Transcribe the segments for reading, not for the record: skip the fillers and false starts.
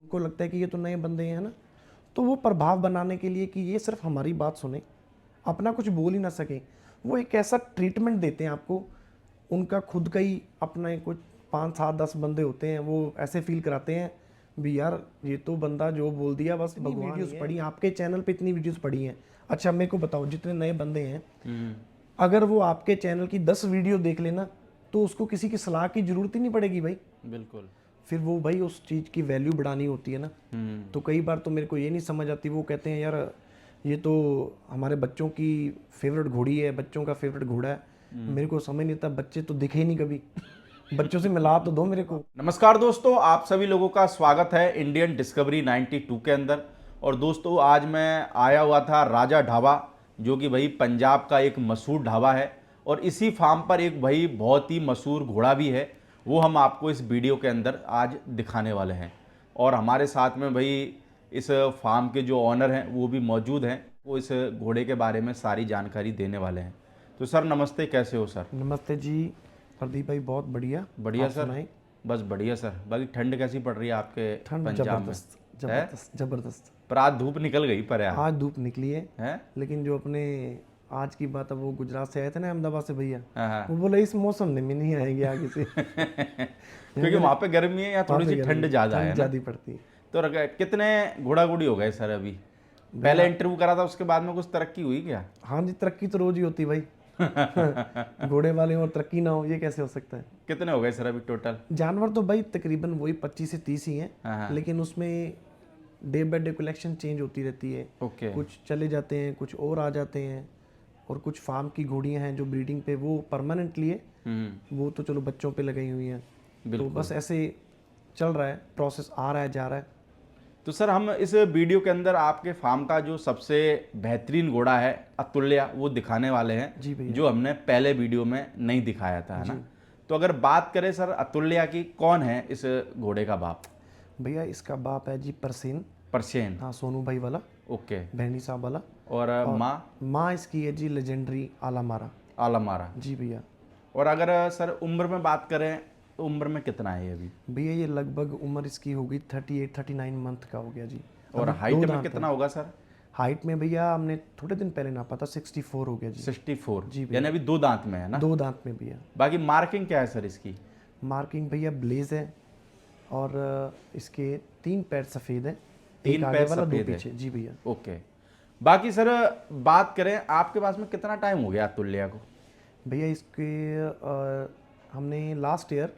को लगता है कि ये तो नए बंदे हैं ना, तो वो प्रभाव बनाने के लिए कि ये सिर्फ हमारी बात सुने, अपना कुछ बोल ही ना सके, वो एक ऐसा ट्रीटमेंट देते हैं आपको। उनका खुद का ही अपने कुछ 5 7 10 बंदे होते हैं, वो ऐसे फील कराते हैं भी यार ये तो बंदा जो बोल दिया बस भगवान। वीडियोस पढ़ी आपके चैनल पे, इतनी वीडियोस पढ़ी हैं। अच्छा मेरे को बताओ, जितने नए बंदे हैं, अगर वो आपके चैनल की 10 वीडियो देख लेना तो उसको किसी की सलाह की जरूरत ही नहीं पड़ेगी भाई। बिल्कुल। फिर वो भाई उस चीज़ की वैल्यू बढ़ानी होती है ना। तो कई बार तो मेरे को ये नहीं समझ आती, वो कहते हैं यार ये तो हमारे बच्चों की फेवरेट घोड़ी है, बच्चों का फेवरेट घोड़ा है। मेरे को समझ नहीं आता, बच्चे तो दिखे ही नहीं कभी, बच्चों से मिला तो दो मेरे को। नमस्कार दोस्तों, आप सभी लोगों का स्वागत है इंडियन डिस्कवरी 92 के अंदर। और दोस्तों आज मैं आया हुआ था राजा ढाबा, जो कि भाई पंजाब का एक मशहूर ढाबा है। और इसी फार्म पर एक भाई बहुत ही मशहूर घोड़ा भी है, वो हम आपको इस वीडियो के अंदर आज दिखाने वाले हैं। और हमारे साथ में भाई इस फार्म के जो ऑनर हैं वो भी मौजूद हैं, वो इस घोड़े के बारे में सारी जानकारी देने वाले हैं। तो सर नमस्ते, कैसे हो सर? नमस्ते जी प्रदीप भाई, बहुत बढ़िया। बढ़िया आप सर। सुनाएं। बस बढ़िया सर। बाकी ठंड कैसी पड़ रही है आपके ठंड पंजाब में? जबरदस्त है? जबरदस्त जबरदस्त। पर आज धूप निकल गई पर यार। आज धूप निकली है, है? लेकिन जो अपने आज की बात है, वो गुजरात से आए थे ना, अहमदाबाद से भैया, हाँ हाँ। वो बोले इस मौसम में नहीं आएंगे आगे से। क्योंकि वहाँ पे गर्मी है या थोड़ी सी ठंड ज़्यादा है ना? ज़्यादा पड़ती है। तो कितने घोड़ा घोड़ी हो गए सर अभी? पहले इंटरव्यू करा था, उसके बाद में कुछ तरक्की हुई क्या? हाँ जी, तरक्की तो रोज ही होती भाई। घोड़े वाले और तरक्की ना हो, ये कैसे हो सकता है। कितने हो गए सर अभी टोटल? जानवर तो भाई तकरीबन वही 25 से 30 ही हाँ, हाँ। हैं, लेकिन उसमें day by day collection change होती रहती है। ओके। कुछ चले जाते हैं, कुछ और आ जाते हैं, और कुछ फार्म की घोड़ियां हैं जो ब्रीडिंग पे वो परमानेंटली है, वो तो चलो बच्चों पे लगाई हुई हैं। तो बस ऐसे चल रहा है, प्रोसेस आ रहा है जा रहा है। तो सर हम इस वीडियो के अंदर आपके फार्म का जो सबसे बेहतरीन घोड़ा है अतुल्या, वो दिखाने वाले हैं जी भैया। जो हमने पहले वीडियो में नहीं दिखाया था, है ना? तो अगर बात करें सर अतुल्या की, कौन है इस घोड़े का बाप? भैया इसका बाप है जी परसेन। परसेन। हाँ, सोनू भाई वाला, ओके। बहनी साहब वाला। और माँ? माँ इसकी है जी लेजेंडरी आलामारा। आलमारा। जी भैया। और अगर सर उम्र में बात करें तो उम्र में कितना है ये अभी? भैया ये लगभग उम्र इसकी होगी 38 39 मंथ का हो गया जी। और हाइट में कितना होगा सर? हाइट में भैया हमने थोड़े दिन पहले नापा था, 64 हो गया जी। 64 जी यानी अभी 2 दांत में है ना? 2 दांत में भैया। बाकी मार्किंग क्या है सर इसकी? मार्किंग भैया ब्लेज है, और इसके 3 पैर सफ़ेद है, 3 एक आगे पैर वाला 2 सफेद है। पीछे। जी भैया। ओके। बाकी सर बात करें, आपके पास में कितना टाइम हो गया अतुल्या को? भैया इसके हमने लास्ट ईयर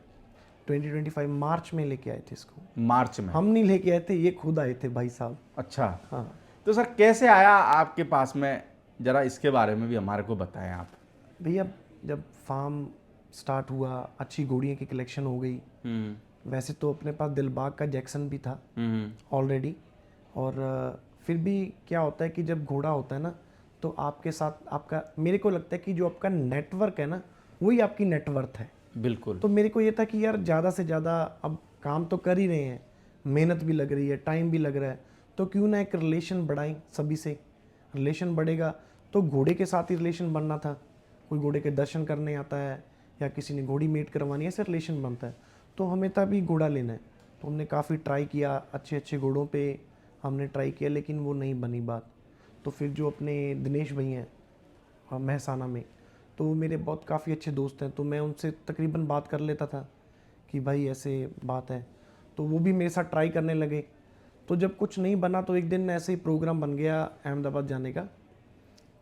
2025 मार्च में लेके आए थे इसको। मार्च में? हम नहीं लेके आए थे, ये खुद आए थे भाई साहब। अच्छा। हाँ। तो सर कैसे आया आपके पास में, जरा इसके बारे में भी हमारे को बताएं आप। भैया जब फार्म स्टार्ट हुआ, अच्छी घोड़ियों की कलेक्शन हो गई। वैसे तो अपने पास दिलबाग का जैक्सन भी था ऑलरेडी, और फिर भी क्या होता है कि जब घोड़ा होता है ना, तो आपके साथ आपका, मेरे को लगता है कि जो आपका नेटवर्क है ना, वही आपकी नेटवर्थ है। बिल्कुल। तो मेरे को ये था कि यार ज़्यादा से ज़्यादा अब काम तो कर ही रहे हैं, मेहनत भी लग रही है, टाइम भी लग रहा है, तो क्यों ना एक रिलेशन बढ़ाएं सभी से। रिलेशन बढ़ेगा तो घोड़े के साथ ही रिलेशन बनना था। कोई घोड़े के दर्शन करने आता है या किसी ने घोड़ी मीट करवानी है, ऐसे रिलेशन बनता है। तो हमें तभी घोड़ा लेना है, तो हमने काफ़ी ट्राई किया, अच्छे अच्छे घोड़ों पे हमने ट्राई किया, लेकिन वो नहीं बनी बात। तो फिर जो अपने दिनेश भाई हैं महसाना में, तो वो मेरे बहुत काफ़ी अच्छे दोस्त हैं, तो मैं उनसे तकरीबन बात कर लेता था कि भाई ऐसे बात है, तो वो भी मेरे साथ ट्राई करने लगे। तो जब कुछ नहीं बना तो एक दिन ऐसे ही प्रोग्राम बन गया अहमदाबाद जाने का,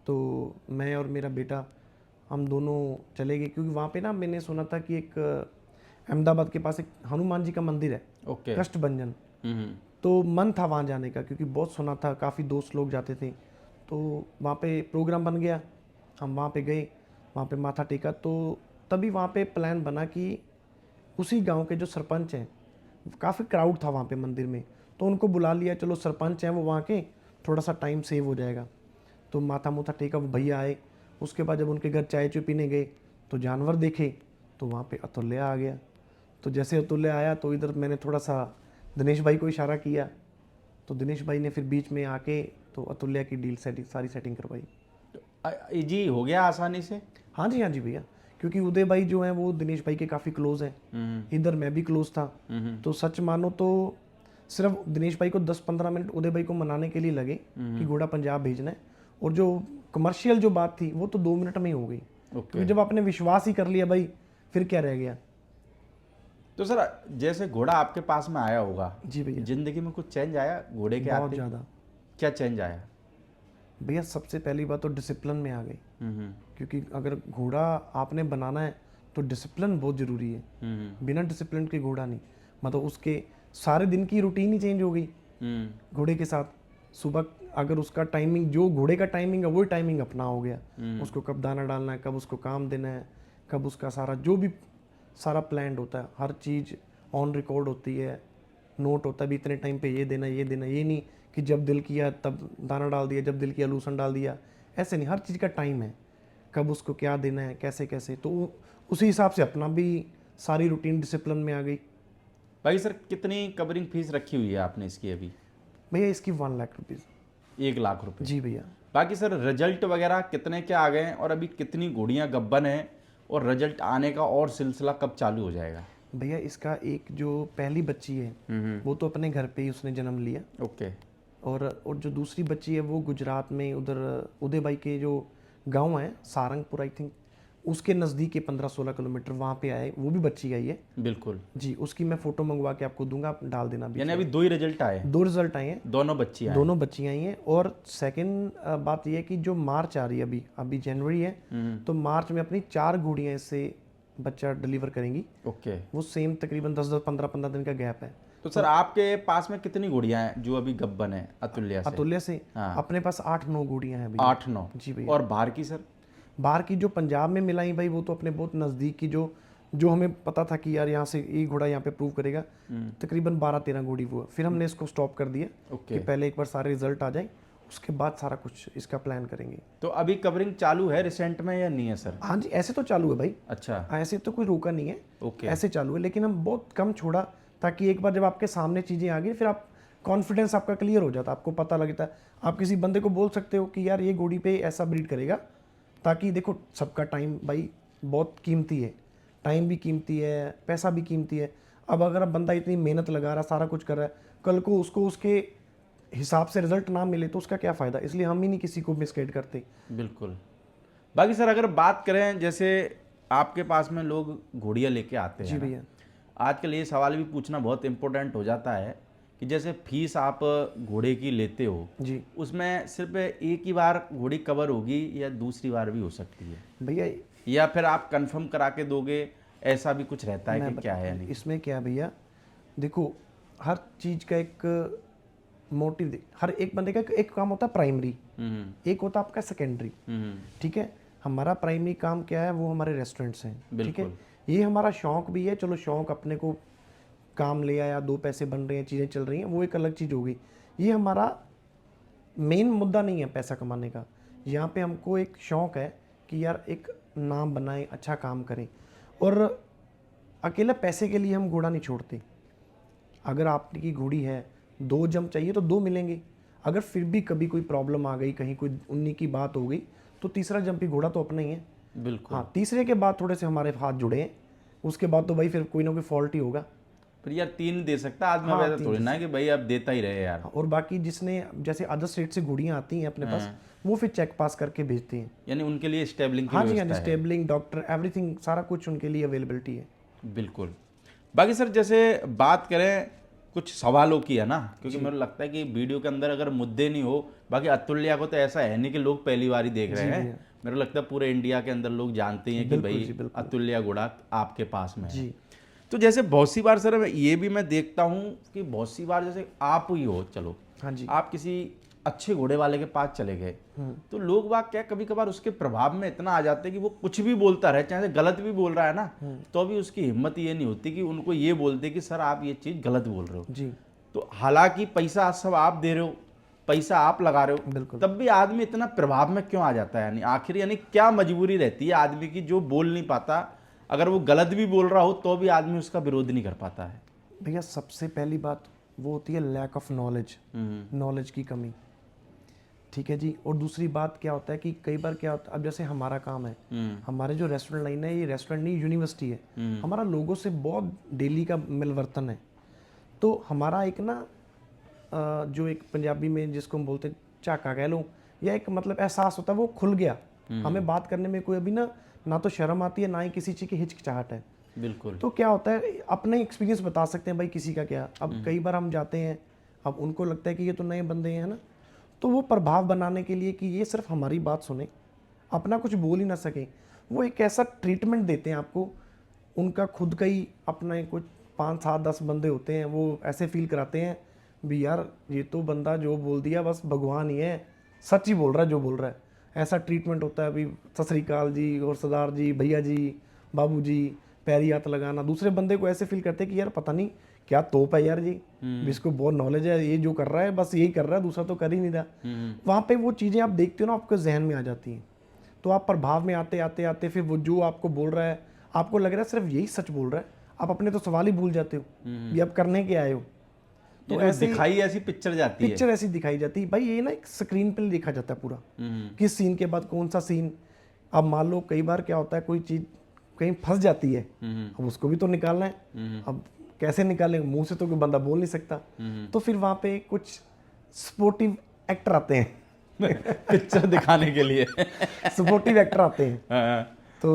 तो मैं और मेरा बेटा हम दोनों चले गए, क्योंकि वहाँ पे ना मैंने सुना था कि एक अहमदाबाद के पास एक हनुमान जी का मंदिर है, ओके। कष्टभंजन। तो मन था वहाँ जाने का, क्योंकि बहुत सुना था, काफ़ी दोस्त लोग जाते थे। तो वहाँ पे प्रोग्राम बन गया, हम वहाँ पे गए, वहाँ पे माथा टेका। तो तभी वहाँ पे प्लान बना कि उसी गांव के जो सरपंच हैं, काफ़ी क्राउड था वहाँ पे मंदिर में, तो उनको बुला लिया, चलो सरपंच हैं वो वहाँ के, थोड़ा सा टाइम सेव हो जाएगा। तो माथा मुथा टेका, वो भैया आए। उसके बाद जब उनके घर चाय चुय पीने गए तो जानवर देखे, तो वहाँ पे अतुल्या आ गया। तो जैसे अतुल्या आया तो इधर मैंने थोड़ा सा दिनेश भाई को इशारा किया, तो दिनेश भाई ने फिर बीच में आके तो अतुल्या की डील सारी सेटिंग करवाई। जी हो गया आसानी से? हाँ जी भैया, क्योंकि उदय भाई जो हैं वो दिनेश भाई के काफ़ी क्लोज हैं, इधर मैं भी क्लोज था। तो सच मानो तो सिर्फ दिनेश भाई को 10-15 मिनट उदय भाई को मनाने के लिए लगे कि घोड़ा पंजाब भेजना है, और जो कमर्शियल जो बात थी वो तो 2 मिनट में ही हो गई। क्योंकि जब आपने विश्वास ही कर लिया भाई, फिर क्या रह गया। तो सर जैसे घोड़ा आपके पास में आया होगा, जी भैया, जिंदगी में कुछ चेंज आया घोड़े के बहुत आते? ज़्यादा क्या चेंज आया? भैया। सबसे पहली बात तो डिसिप्लिन में आ गई, क्योंकि अगर घोड़ा आपने बनाना है तो डिसिप्लिन बहुत ज़रूरी है। बिना डिसिप्लिन के घोड़ा नहीं, मतलब उसके सारे दिन की रूटीन ही चेंज हो गई घोड़े के साथ। सुबह अगर उसका टाइमिंग, जो घोड़े का टाइमिंग है वही टाइमिंग अपना हो गया। उसको कब दाना डालना है, कब उसको काम देना है, कब उसका सारा जो भी सारा प्लान्ड होता है, हर चीज़ ऑन रिकॉर्ड होती है, नोट होता है भी इतने टाइम पे ये देना, ये देना। ये नहीं कि जब दिल किया तब दाना डाल दिया, जब दिल किया लूसन डाल दिया, ऐसे नहीं। हर चीज़ का टाइम है, कब उसको क्या देना है, कैसे कैसे। तो उसी हिसाब से अपना भी सारी रूटीन डिसिप्लिन में आ गई। भाई सर कितनी कवरिंग फीस रखी हुई है आपने इसकी अभी? भैया इसकी 1 लाख रुपीज़। 1 लाख रुपए? जी भैया। बाकी सर रिजल्ट वगैरह कितने के आ गए हैं, और अभी कितनी घोड़ियाँ गब्बन हैं, और रिजल्ट आने का और सिलसिला कब चालू हो जाएगा? भैया इसका एक जो पहली बच्ची है वो तो अपने घर पे ही उसने जन्म लिया। ओके। और जो दूसरी बच्ची है वो गुजरात में उधर उदय भाई के जो गांव है सारंगपुर, आई थिंक उसके नज़दीक है 15-16 किलोमीटर, वहाँ पे आए, वो भी बच्ची आई है। बिल्कुल जी, उसकी मैं फोटो मंगवा के आपको दूंगा, आप डाल देना। यानी अभी 2 ही रिजल्ट आए? 2 रिजल्ट आए हैं, दोनों बच्चियाँ? दोनों बच्चियाँ आई हैं। और सेकंड बात यह है कि जो मार्च आ रही है, अभी जनवरी है, तो मार्च में अपनी 4 घोड़ियाँ इससे बच्चा डिलीवर करेंगी। ओके। वो सेम तकरीबन 10-10, 15-15 दिन का गैप है। तो सर आपके पास में कितनी घोड़ियाँ हैं जो अभी गब्बन है अतुल्य से? अतुल्य से हाँ। अपने पास 8-9 घोड़ियाँ हैं भैया। 8-9? जी भैया। और बाहर की सर? बाहर की जो पंजाब में मिलाई भाई, वो तो अपने बहुत नज़दीक की, जो हमें पता था कि यार यहाँ से ये घोड़ा यहाँ पे प्रूव करेगा, तकरीबन 12-13 घोड़ी वो। फिर हमने इसको स्टॉप कर दिया कि पहले एक बार सारे रिजल्ट आ जाए, उसके बाद सारा कुछ इसका प्लान करेंगे। तो अभी कवरिंग चालू है रिसेंट में या नहीं है सर? हाँ जी, ऐसे तो चालू है भाई। अच्छा, ऐसे तो कोई रोका नहीं है। ओके। ऐसे चालू है, लेकिन हम बहुत कम छोड़ा, ताकि एक बार जब आपके सामने चीज़ें आ गई फिर आप कॉन्फिडेंस आपका क्लियर हो जाता है, आपको पता लगता है। आप किसी बंदे को बोल सकते हो कि यार ये घोड़ी पे ऐसा ब्रीड करेगा, ताकि देखो सबका टाइम भाई बहुत कीमती है, टाइम भी कीमती है, पैसा भी कीमती है। अब अगर अब बंदा इतनी मेहनत लगा रहा, सारा कुछ कर रहा है, कल को उसको उसके हिसाब से रिजल्ट ना मिले तो उसका क्या फ़ायदा। इसलिए हम ही नहीं किसी को मिसगाइड करते। बिल्कुल। बाकी सर अगर बात करें, जैसे आपके पास में लोग घोड़ियाँ लेके आते हैं, जी भैया, आजकल ये सवाल भी पूछना बहुत इम्पोर्टेंट हो जाता है कि जैसे फीस आप घोड़े की लेते हो जी उसमें सिर्फ एक ही बार घोड़ी कवर होगी या दूसरी बार भी हो सकती है, भैया। या फिर आप कंफर्म करा के दोगे, ऐसा भी कुछ रहता है कि क्या है? नहीं इसमें क्या भैया, देखो हर चीज़ का एक मोटिव, हर एक बंदे का एक काम होता है प्राइमरी, एक होता है आपका सेकेंडरी। ठीक है, हमारा प्राइमरी काम क्या है, वो हमारे रेस्टोरेंट्स हैं। ठीक है, ये हमारा शौक भी है, चलो शौक अपने को काम ले आया, 2 पैसे बन रहे हैं, चीज़ें चल रही हैं, वो एक अलग चीज़ होगी। ये हमारा मेन मुद्दा नहीं है पैसा कमाने का। यहाँ पे हमको एक शौक है कि यार एक नाम बनाएं, अच्छा काम करें। और अकेला पैसे के लिए हम घोड़ा नहीं छोड़ते। अगर आपकी घोड़ी है, 2 जंप चाहिए तो 2 मिलेंगे। अगर फिर भी कभी कोई प्रॉब्लम आ गई, कहीं कोई उन्हीं की बात हो गई, तो तीसरा जंप ही घोड़ा तो अपना ही है। बिल्कुल। हाँ, तीसरे के बाद थोड़े से हमारे हाथ जुड़े हैं, उसके बाद तो भाई फिर कोई ना कोई फॉल्ट ही होगा। फिर यार 3 दे सकता आदमी, हाँ, ऐसा थोड़ी ना है कि भाई अब देता ही रहे यार। और बाकी जिसने जैसे अदर स्टेट से घोड़ियाँ आती हैं अपने पास, वो फिर चेक पास करके भेजते हैं। यानी उनके लिए स्टेबलिंग की हाँ जी, हाँ जी, व्यवस्था है। स्टेबलिंग, डॉक्टर, एवरीथिंग, सारा कुछ उनके लिए अवेलेबिलिटी है। बिल्कुल। बाकी सर जैसे बात करें कुछ सवालों की, है ना, क्योंकि मेरे को लगता है कि वीडियो के अंदर अगर मुद्दे नहीं हो, बाकी अतुल्या को तो ऐसा है नहीं कि लोग पहली बार ही देख रहे हैं। मेरे को लगता है पूरे इंडिया के अंदर लोग जानते हैं कि भाई अतुल्या घोड़ा आपके पास में है। तो जैसे बहुत सी बार सर ये भी मैं देखता हूँ कि बहुत सी बार जैसे आप ही हो, चलो हाँ जी, आप किसी अच्छे घोड़े वाले के पास चले गए, तो लोग बाग क्या कभी कभार उसके प्रभाव में इतना आ जाते हैं कि वो कुछ भी बोलता रहे, चाहे गलत भी बोल रहा है ना, तो भी उसकी हिम्मत ये नहीं होती कि उनको ये बोलते कि सर आप ये चीज़ गलत बोल रहे हो जी। तो हालांकि पैसा सब आप दे रहे हो, पैसा आप लगा रहे हो, बिल्कुल। तब भी आदमी इतना प्रभाव में क्यों आ जाता है? यानी आखिर यानी क्या मजबूरी रहती है आदमी की जो बोल नहीं पाता, अगर वो गलत भी बोल रहा हो तो भी आदमी उसका विरोध नहीं कर पाता है? भैया सबसे पहली बात वो होती है लैक ऑफ नॉलेज, नॉलेज की कमी। ठीक है जी। और दूसरी बात क्या होता है कि कई बार क्या होता है, अब जैसे हमारा काम है, हमारे जो रेस्टोरेंट लाइन है, ये रेस्टोरेंट नहीं यूनिवर्सिटी है, हमारा लोगों से बहुत डेली का मिलवर्तन है। तो हमारा एक ना जो एक पंजाबी में जिसको हम बोलते हैं झाका कह लो, या एक मतलब एहसास होता है, वो खुल गया। हमें बात करने में कोई अभी ना तो शर्म आती है, ना ही किसी चीज़ की हिचकिचाहट है। बिल्कुल। तो क्या होता है, अपने एक्सपीरियंस बता सकते हैं भाई, किसी का क्या। अब कई बार हम जाते हैं, अब उनको लगता है कि ये तो नए बंदे हैं ना, तो वो प्रभाव बनाने के लिए कि ये सिर्फ हमारी बात सुने, अपना कुछ बोल ही ना सके, वो एक ऐसा ट्रीटमेंट देते हैं आपको। उनका खुद का ही अपने कुछ 5, 7, 10 बंदे होते हैं, वो ऐसे फील कराते हैं भी यार ये तो बंदा जो बोल दिया बस भगवान ही है, सच ही बोल रहा है जो बोल रहा है। ऐसा ट्रीटमेंट होता है। अभी सत श्री अकाल जी और सरदार जी, भैया जी, बाबू जी, पैरी हाथ लगाना। दूसरे बंदे को ऐसे फील करते हैं कि यार पता नहीं क्या तोप है यार जी, भी इसको बहुत नॉलेज है, ये जो कर रहा है बस यही कर रहा है, दूसरा तो कर ही नहीं रहा। वहाँ पे वो चीज़ें आप देखते हो ना, आपके जहन में आ जाती हैं। तो आप प्रभाव में आते आते आते फिर वो जो आपको बोल रहा है, आपको लग रहा है सिर्फ यही सच बोल रहा है, आप अपने तो सवाल ही भूल जाते हो भी आप करने के आए हो। तो ऐसे दिखाई ऐसी पिक्चर जाती है, पिक्चर ऐसी दिखाई जाती है भाई। ये ना एक स्क्रीन पे देखा जाता है पूरा, किस सीन के बाद कौन सा सीन। अब मान लो कई बार क्या होता है, कोई चीज़ कहीं फंस जाती है, अब उसको भी तो निकालना है। अब कैसे निकालें, मुंह से तो कोई बंदा बोल नहीं सकता। तो फिर वहाँ पे कुछ सपोर्टिव एक्टर आते हैं पिक्चर दिखाने के लिए सपोर्टिव एक्टर आते हैं। तो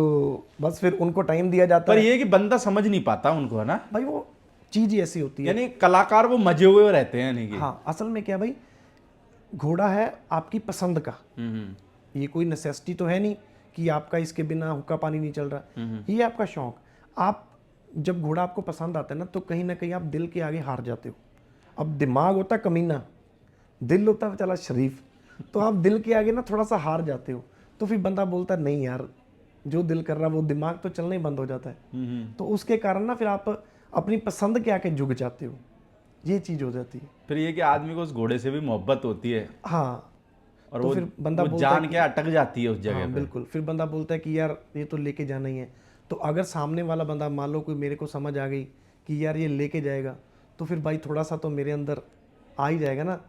बस फिर उनको टाइम दिया जाता पर है। ये कि बंदा समझ नहीं पाता उनको, है ना भाई वो चीज़ ही ऐसी होती है। यानी कलाकार वो मजे हुए रहते हैं, यानी कि हाँ, असल में क्या भाई, घोड़ा है आपकी पसंद का, ये कोई नेसेसिटी तो है नहीं कि आपका इसके बिना हुक्का पानी नहीं चल रहा। ये आपका शौक। आप जब घोड़ा आपको पसंद आता है ना, तो कहीं ना कहीं आप दिल के आगे हार जाते हो। अब दिमाग होता है कमीना, दिल होता है चला शरीफ, तो आप दिल के आगे ना थोड़ा सा हार जाते हो। तो फिर बंदा बोलता है नहीं यार, जो दिल कर रहा है वो दिमाग तो चलना ही बंद हो जाता है। तो उसके कारण ना फिर आप अपनी पसंद के आके झुक जाते हो, ये चीज़ हो जाती है। फिर ये कि आदमी को उस घोड़े से भी मोहब्बत होती है, हाँ, और तो वो फिर बंदा वो बोलता जान के अटक जाती है उस जगह हाँ पे। बिल्कुल, फिर बंदा बोलता है कि यार ये तो लेके जाना ही है। तो अगर सामने वाला बंदा, मान लो कोई मेरे को समझ आ गई कि यार ये लेके जाएगा, तो फिर भाई थोड़ा सा तो मेरे अंदर आ ही जाएगा ना,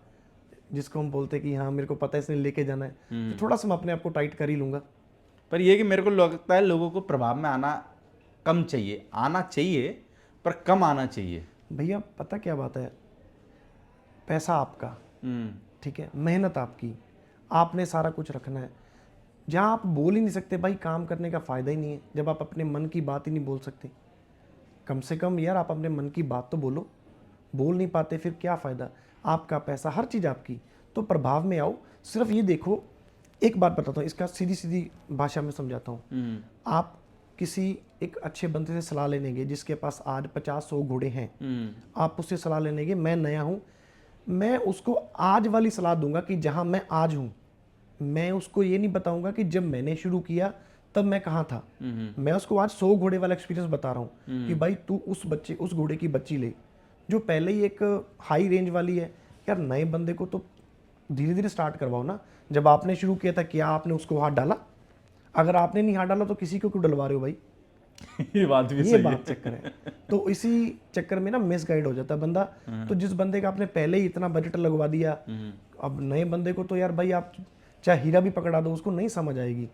जिसको हम बोलते हैं कि हाँ मेरे को पता है इसने लेके जाना है, तो थोड़ा सा मैं अपने आप को टाइट कर ही लूँगा। पर ये कि मेरे को लगता है लोगों को प्रभाव में आना कम चाहिए, आना चाहिए पर कम आना चाहिए। भैया पता क्या बात है, पैसा आपका, ठीक है, मेहनत आपकी, आपने सारा कुछ रखना है। जहाँ आप बोल ही नहीं सकते भाई, काम करने का फ़ायदा ही नहीं है। जब आप अपने मन की बात ही नहीं बोल सकते, कम से कम यार आप अपने मन की बात तो बोलो। बोल नहीं पाते फिर क्या फ़ायदा, आपका पैसा, हर चीज़ आपकी। तो प्रभाव में आओ। सिर्फ ये देखो, एक बात बताता हूँ, इसका सीधी सीधी भाषा में समझाता हूँ। आप किसी एक अच्छे बंदे से सलाह लेने गए जिसके पास आज 50-100 घोड़े हैं, आप उससे सलाह लेने गए, मैं नया हूँ, मैं उसको आज वाली सलाह दूंगा कि जहाँ मैं आज हूँ। मैं उसको ये नहीं बताऊंगा कि जब मैंने शुरू किया तब मैं कहाँ था। मैं उसको आज 100 घोड़े वाला एक्सपीरियंस बता रहा हूँ कि भाई तू उस घोड़े की बच्ची ले जो पहले ही एक हाई रेंज वाली है। यार नए बंदे को तो धीरे धीरे स्टार्ट करवाओ ना। जब आपने शुरू किया था, क्या आपने उसको हाथ डाला? अगर आपने नहीं हाथ डाला तो किसी को क्यों डलवा रहे हो भाई? ये बात भी ये सही बात चक्कर है। तो इसी चक्कर में ना मिसगाइड हो जाता है बंदा। तो जिस बंदे का आपने पहले ही इतना बजट लगवा दिया, अब नए बंदे को तो यार भाई आप चाहे हीरा भी पकड़ा दो, उसको नहीं समझ आएगी।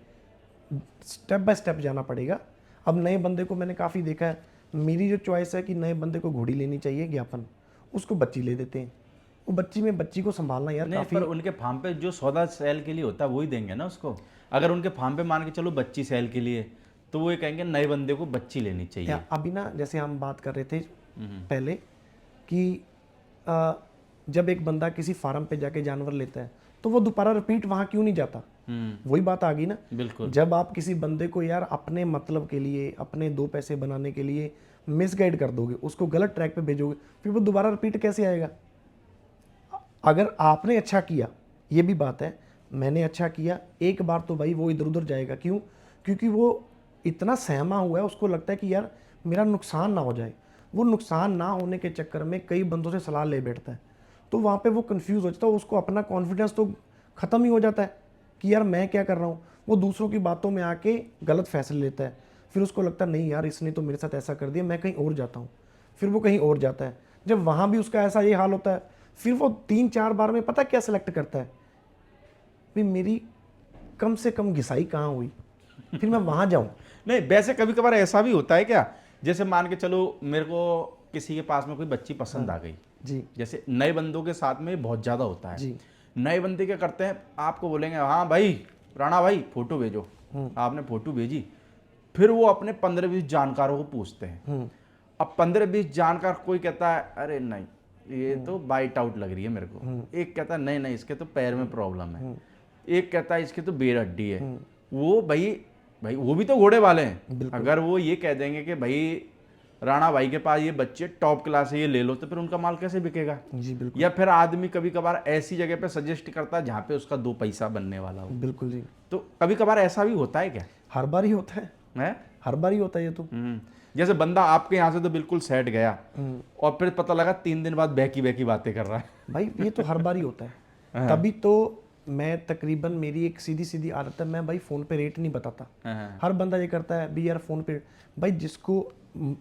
स्टेप बाय स्टेप जाना पड़ेगा। अब नए बंदे को मैंने काफ़ी देखा है, मेरी जो चॉइस है कि नए बंदे को घोड़ी लेनी चाहिए ज्ञापन, उसको बच्ची ले देते हैं। वो बच्ची को संभालना यार नहीं, काफ़ी। पर उनके फार्म पे जो सौदा सेल के लिए होता है वही देंगे ना उसको। अगर उनके फार्म पे मान के चलो बच्ची सेल के लिए, तो वो ये कहेंगे नए बंदे को बच्ची लेनी चाहिए। अभी ना जैसे हम बात कर रहे थे पहले कि जब एक बंदा किसी फार्म पे जाके जानवर लेता है तो वो दोबारा रिपीट वहाँ क्यों नहीं जाता? वही बात आ गई ना। बिल्कुल। जब आप किसी बंदे को यार अपने मतलब के लिए, अपने 2 पैसे बनाने के लिए मिसगाइड कर दोगे, उसको गलत ट्रैक पे भेजोगे, फिर वो दोबारा रिपीट कैसे आएगा? अगर आपने अच्छा किया, ये भी बात है, मैंने अच्छा किया एक बार, तो भाई वो इधर उधर जाएगा। क्यों? क्योंकि वो इतना सहमा हुआ है, उसको लगता है कि यार मेरा नुकसान ना हो जाए। वो नुकसान ना होने के चक्कर में कई बंदों से सलाह ले बैठता है, तो वहाँ पे वो कंफ्यूज हो जाता है, उसको अपना कॉन्फिडेंस तो ख़त्म ही हो जाता है कि यार मैं क्या कर रहा हूँ। वो दूसरों की बातों में आके गलत फैसले लेता है। फिर उसको लगता है नहीं यार इसने तो मेरे साथ ऐसा कर दिया, मैं कहीं और जाता हूँ। फिर वो कहीं और जाता है। जब वहाँ भी उसका ऐसा ये हाल होता है, फिर वो 3-4 बार में पता क्या सेलेक्ट करता है, भाई मेरी कम से कम घिसाई कहाँ हुई, फिर मैं वहाँ जाऊँ। नहीं, वैसे कभी कभार ऐसा भी होता है क्या, जैसे मान के चलो मेरे को किसी के पास में कोई बच्ची पसंद आ गई, जी जैसे नए बंदों के साथ में बहुत ज़्यादा होता है। जी नए बंदे क्या करते हैं, आपको बोलेंगे हाँ भाई राणा भाई फोटो भेजो, आपने फोटो भेजी, फिर वो अपने 15-20 जानकारों को पूछते हैं। अब 15-20 जानकार, कोई कहता है अरे नहीं ये तो बाइट आउट लग रही है मेरे को, एक कहता है नहीं नहीं इसके तो पैर में प्रॉब्लम है, एक कहता है इसके तो बेर हड्डी है। वो भाई भाई वो भी तो घोड़े वाले हैं। अगर वो ये कह देंगे कि भाई राणा भाई के पास ये बच्चे टॉप क्लास है ये ले लो, तो फिर उनका माल कैसे बिकेगा? जी बिल्कुल या फिर आदमी कभी कभार ऐसी जगह पे सजेस्ट करता है जहाँ पे उसका 2 पैसा बनने वाला हो। बिल्कुल जी, तो कभी कभार ऐसा भी होता है क्या? हर बार ही होता है, है? हर बार ही होता है ये तो। जैसे बंदा आपके यहाँ से तो बिल्कुल सेट गया और फिर पता लगा 3 दिन बाद बहकी बहकी बातें कर रहा है। भाई ये तो हर बार ही होता है। तभी तो मैं तकरीबन, मेरी एक सीधी सीधी आदत है, मैं भाई फ़ोन पे रेट नहीं बताता। हर बंदा ये करता है भी यार फ़ोन पे, भाई जिसको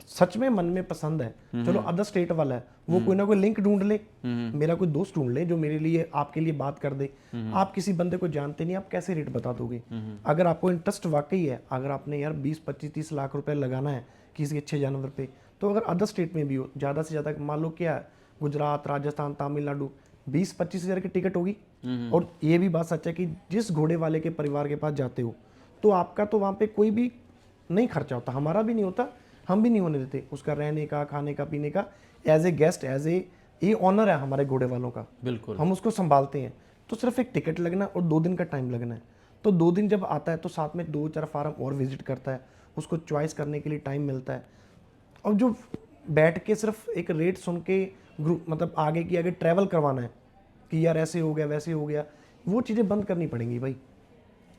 सच में मन में पसंद है, चलो अदर स्टेट वाला है, वो कोई ना कोई लिंक ढूंढ ले, मेरा कोई दोस्त ढूंढ ले जो मेरे लिए आपके लिए बात कर दे। आप किसी बंदे को जानते नहीं, आप कैसे रेट बता दोगे? अगर आपको इंटरेस्ट वाकई है, अगर आपने यार 20-25-30 लाख रुपए लगाना है किसी अच्छे जानवर पे, तो अगर अदर स्टेट में भी हो, ज़्यादा से ज़्यादा मान लो क्या है, गुजरात, राजस्थान, तमिलनाडु, 20-25 हज़ार की टिकट होगी। और ये भी बात सच है कि जिस घोड़े वाले के परिवार के पास जाते हो, तो आपका तो वहाँ पे कोई भी नहीं खर्चा होता, हमारा भी नहीं होता, हम भी नहीं होने देते उसका रहने का, खाने का, पीने का। As a guest, as a honour है हमारे घोड़े वालों का, बिल्कुल हम उसको संभालते हैं। तो सिर्फ एक टिकट लगना और 2 दिन का टाइम लगना है। तो 2 दिन जब आता है तो साथ में 2-4 फार्म और विजिट करता है, उसको चॉइस करने के लिए टाइम मिलता है। और जो बैठ के सिर्फ एक रेट सुन के ग्रुप, मतलब आगे की आगे ट्रैवल करवाना है कि यार ऐसे हो गया वैसे हो गया, वो चीज़ें बंद करनी पड़ेंगी भाई।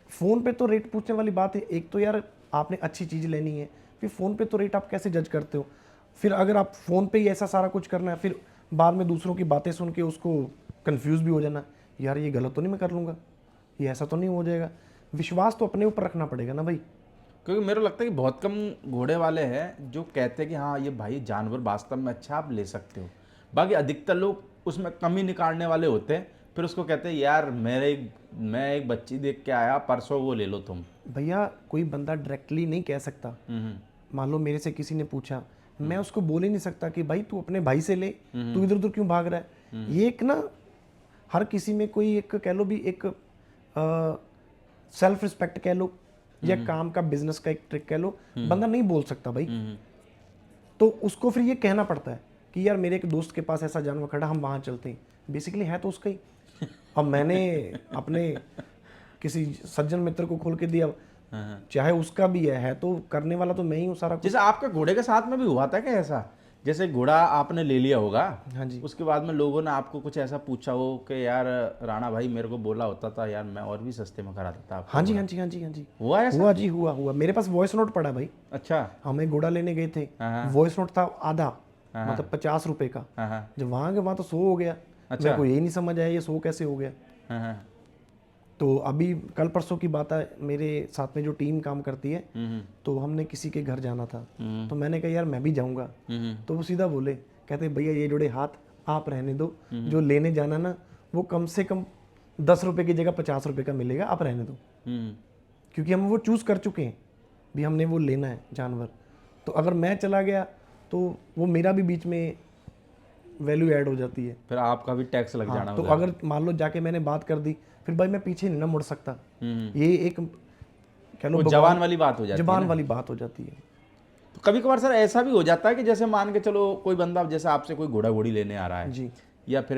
फ़ोन पे तो रेट पूछने वाली बात है, एक तो यार आपने अच्छी चीज़ लेनी है, फिर फ़ोन पे तो रेट आप कैसे जज करते हो? फिर अगर आप फ़ोन पे ही ऐसा सारा कुछ करना है, फिर बाद में दूसरों की बातें सुन के उसको कंफ्यूज भी हो जाना, यार ये गलत तो नहीं मैं कर लूँगा, ये ऐसा तो नहीं हो जाएगा। विश्वास तो अपने ऊपर रखना पड़ेगा ना भाई। क्योंकि मेरे को लगता है कि बहुत कम घोड़े वाले हैं जो कहते हैं कि हाँ ये भाई जानवर वास्तव में अच्छा, आप ले सकते हो। बाकी अधिकतर लोग उसमें कमी निकालने वाले होते हैं, फिर उसको कहते हैं यार मैं एक बच्ची देख के आया परसों, वो ले लो तुम। भैया कोई बंदा डायरेक्टली नहीं कह सकता। मान लो मेरे से किसी ने पूछा, मैं उसको बोल ही नहीं सकता कि भाई तू अपने भाई से ले, तू इधर उधर क्यों भाग रहा है। ये एक ना हर किसी में कोई एक कह लो भी एक सेल्फ रिस्पेक्ट कह लो या काम का बिजनेस का एक ट्रिक कह लो, बंदा नहीं बोल सकता भाई। तो उसको फिर ये कहना पड़ता है कि यार मेरे एक दोस्त के पास ऐसा जानवर खड़ा, हम वहाँ चलते हैं। बेसिकली है तो उसका ही। अब मैंने अपने किसी सज्जन मित्र को खोल के दिया, चाहे उसका भी है तो करने वाला तो मैं ही हूँ सारा कुछ। जैसे आपके घोड़े के साथ में भी हुआ था क्या ऐसा? जैसे घोड़ा आपने ले लिया होगा, हाँ जी, उसके बाद में लोगों ने आपको कुछ ऐसा पूछा हो कि यार राणा भाई मेरे को बोला होता था यार, मैं और भी सस्ते में करा देता आपको। हाँ जी, हाँ जी, हाँ जी, हाँ जी, हुआ ऐसा? हुआ जी, हुआ। मेरे पास वॉइस नोट पड़ा भाई। अच्छा। हमें घोड़ा लेने गए थे, हाँ। वॉइस नोट था आधा, मतलब 50 रुपए का। हाँ। जब वहाँ गए वहाँ तो 100 हो गया। मेरे को यही नहीं समझ आया ये 100 कैसे हो गया। हाँ। तो अभी कल परसों की बात है, मेरे साथ में जो टीम काम करती है, तो हमने किसी के घर जाना था, तो मैंने कहा यार मैं भी जाऊंगा। तो वो सीधा बोले, कहते भैया ये जोड़े हाथ आप रहने दो, जो लेने जाना ना वो कम से कम 10 रुपए की जगह 50 रुपए का मिलेगा, आप रहने दो। क्योंकि हम वो चूज़ कर चुके हैं भी, हमने वो लेना है जानवर। तो अगर मैं चला गया तो वो मेरा भी बीच में वैल्यू ऐड हो जाती है, फिर आपका भी टैक्स लग जाना। तो अगर मान लो जाके मैंने बात कर दी, फिर भाई मैं पीछे नहीं ना मुड़ सकता। ये एक कह लो जवान वाली बात हो जाती है। जबान वाली बात हो जाती है। तो कभी कभार सर ऐसा भी हो जाता है कि जैसे मान के चलो कोई बंदा जैसे आपसे कोई घोड़ा घोड़ी लेने आ रहा है जी, या फिर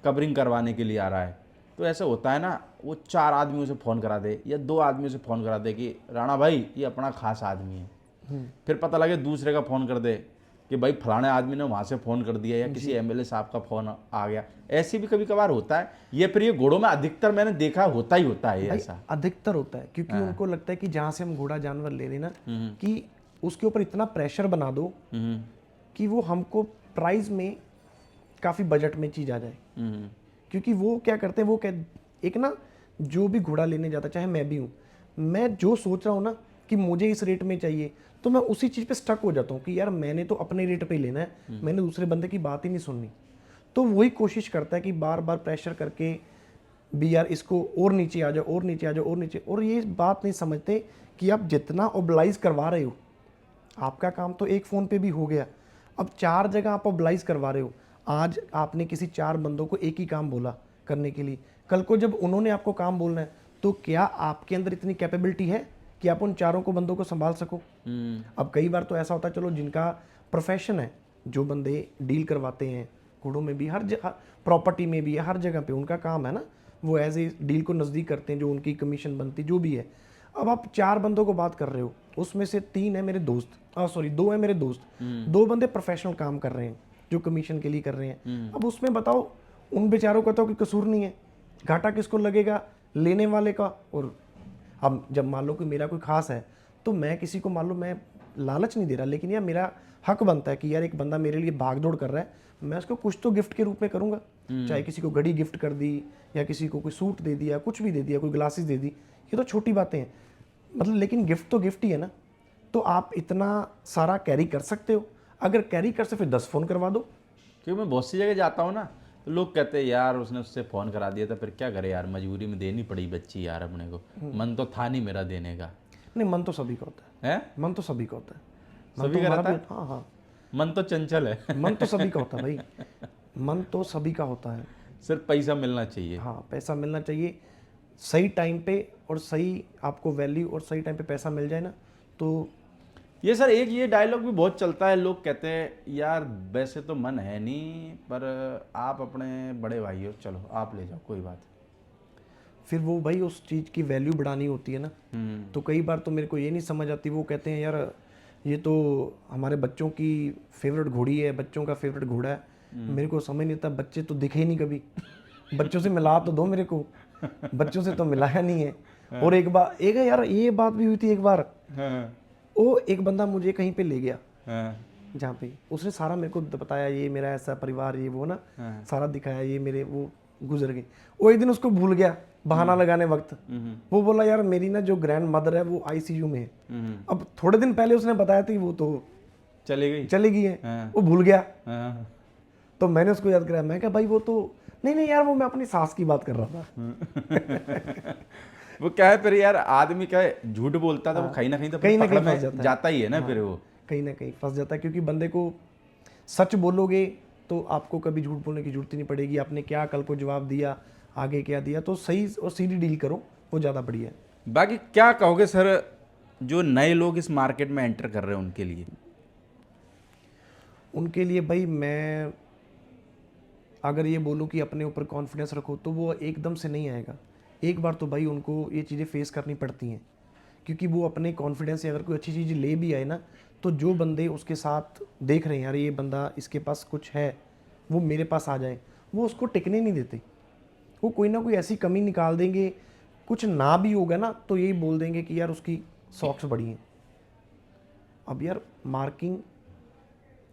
कवरिंग करवाने के लिए आ रहा है, तो ऐसा होता है ना, वो 4 आदमियों से फ़ोन करा दे या 2 आदमियों से फ़ोन करा दे कि राणा भाई ये अपना खास आदमी है। फिर पता लगे दूसरे का फ़ोन कर दे कि भाई फलाने आदमी ने वहाँ से फ़ोन कर दिया या किसी एमएलए साहब का फ़ोन आ गया। ऐसी भी कभी कभार होता है। ये फिर ये घोड़ों में अधिकतर मैंने देखा होता ही होता है ऐसा। अधिकतर होता है क्योंकि उनको लगता है कि जहाँ से हम घोड़ा जानवर ले लेना कि उसके ऊपर इतना प्रेशर बना दो कि वो हमको प्राइस में काफ़ी बजट में चीज़ आ जाए। क्योंकि वो क्या करते हैं, वो एक ना जो भी घोड़ा लेने जाता, चाहे मैं भी हूँ, मैं जो सोच रहा हूँ ना कि मुझे इस रेट में चाहिए, तो मैं उसी चीज़ पे स्टक हो जाता हूँ कि यार मैंने तो अपने रेट पे ही लेना है, मैंने दूसरे बंदे की बात ही नहीं सुननी। तो वही कोशिश करता है कि बार बार प्रेशर करके भी यार इसको और नीचे आ जाओ, और नीचे आ जाओ, और नीचे। और ये बात नहीं समझते कि आप जितना ओबलाइज करवा रहे हो, आपका काम तो एक फ़ोन पे भी हो गया, अब 4 जगह आप ओबलाइज करवा रहे हो। आज आपने किसी 4 बंदों को एक ही काम बोला करने के लिए, कल को जब उन्होंने आपको काम बोलना है तो क्या आपके अंदर इतनी कैपेबिलिटी है कि आप उन चारों को बंदों को संभाल सको। अब कई बार तो ऐसा होता है, चलो जिनका प्रोफेशन है, जो बंदे डील करवाते हैं घोड़ों में भी, हर जगह प्रॉपर्टी में भी है, हर जगह पे उनका काम है ना, वो एज ए डील को नज़दीक करते हैं, जो उनकी कमीशन बनती जो भी है। अब आप 4 बंदों को बात कर रहे हो, उसमें से 3 है मेरे दोस्त, सॉरी 2 है मेरे दोस्त, 2 बंदे प्रोफेशनल काम कर रहे हैं जो कमीशन के लिए कर रहे हैं। अब उसमें बताओ उन बेचारों का तो कोई कसूर नहीं है, घाटा किसको लगेगा, लेने वाले का। और अब जब मान लो कि मेरा कोई खास है तो मैं किसी को, मान लो मैं लालच नहीं दे रहा, लेकिन यार मेरा हक बनता है कि यार एक बंदा मेरे लिए भाग दौड़ कर रहा है, मैं उसको कुछ तो गिफ्ट के रूप में करूंगा। चाहे किसी को घड़ी गिफ्ट कर दी, या किसी को कोई सूट दे दिया, कुछ भी दे दिया, कोई ग्लासेस दे दी, ये तो छोटी बातें हैं मतलब, लेकिन गिफ्ट तो गिफ्ट ही है ना। तो आप इतना सारा कैरी कर सकते हो, अगर कैरी कर सकते फिर 10 फ़ोन करवा दो। क्योंकि मैं बहुत सी जगह जाता हूँ ना, तो लोग कहते हैं यार उसने उससे फ़ोन करा दिया था, फिर क्या करे यार, मजबूरी में देनी पड़ी बच्ची यार, अपने को मन तो था नहीं मेरा देने का। नहीं, मन तो सभी का होता है मन तो सभी का होता है, मन सभी तो का हमारा रहता भी है? हाँ हाँ, मन तो चंचल है। मन तो सभी का होता है भाई, मन तो सभी का होता है। सिर्फ पैसा मिलना चाहिए। हाँ, पैसा मिलना चाहिए सही टाइम पे, और सही आपको वैल्यू और सही टाइम पे पैसा मिल जाए ना, तो ये सर एक ये डायलॉग भी बहुत चलता है, लोग कहते हैं यार वैसे तो मन है नहीं, पर आप अपने बड़े भाई हो, चलो आप ले जाओ कोई बात। फिर वो भाई उस चीज़ की वैल्यू बढ़ानी होती है ना। तो कई बार तो मेरे को ये नहीं समझ आती, वो कहते हैं यार ये तो हमारे बच्चों की फेवरेट घोड़ी है, बच्चों का फेवरेट घोड़ा है। मेरे को समझ नहीं आता, बच्चे तो दिखे ही नहीं कभी, बच्चों से मिला तो दो मेरे को, बच्चों से तो मिलाया नहीं है। और एक बार एक यार ये बात भी हुई थी एक बार, वो एक बंदा मुझे कहीं पे ले गया, जहाँ पे उसने सारा मेरे को बताया, ये मेरा ऐसा परिवार, ये वो ना, सारा दिखाया, ये मेरे वो गुजर गए। वो एक दिन उसको भूल गया बहाना लगाने वक्त, वो बोला यार मेरी ना जो ग्रैंड मदर है वो आईसीयू में है। अब थोड़े दिन पहले उसने बताया था, वो तो चली गई है, वो भूल गया। तो मैंने उसको याद कराया, मैं कहा भाई वो तो नहीं यार, वो मैं अपनी सास की बात कर रहा था। वो क्या है फिर यार, आदमी क्या है झूठ बोलता था, वो कहीं ना कहीं तो पकड़ में जाता ही है ना, फिर वो कहीं ना कहीं फंस जाता है। क्योंकि बंदे को सच बोलोगे तो आपको कभी झूठ बोलने की जरूरत ही नहीं पड़ेगी। आपने क्या कल को जवाब दिया, आगे क्या दिया, तो सही और सीधी डील करो, वो ज़्यादा बढ़िया है। बाकी क्या कहोगे सर, जो नए लोग इस मार्केट में एंटर कर रहे हैं उनके लिए भाई मैं अगर ये बोलूँ कि अपने ऊपर कॉन्फिडेंस रखो, तो वो एकदम से नहीं आएगा। एक बार तो भाई उनको ये चीज़ें फेस करनी पड़ती हैं, क्योंकि वो अपने कॉन्फिडेंस से अगर कोई अच्छी चीज़ ले भी आए ना, तो जो बंदे उसके साथ देख रहे हैं यार ये बंदा इसके पास कुछ है, वो मेरे पास आ जाए, वो उसको टिकने नहीं देते। वो कोई ना कोई ऐसी कमी निकाल देंगे, कुछ ना भी होगा ना तो यही बोल देंगे कि यार उसकी सॉक्स बड़ी हैं। अब यार मार्किंग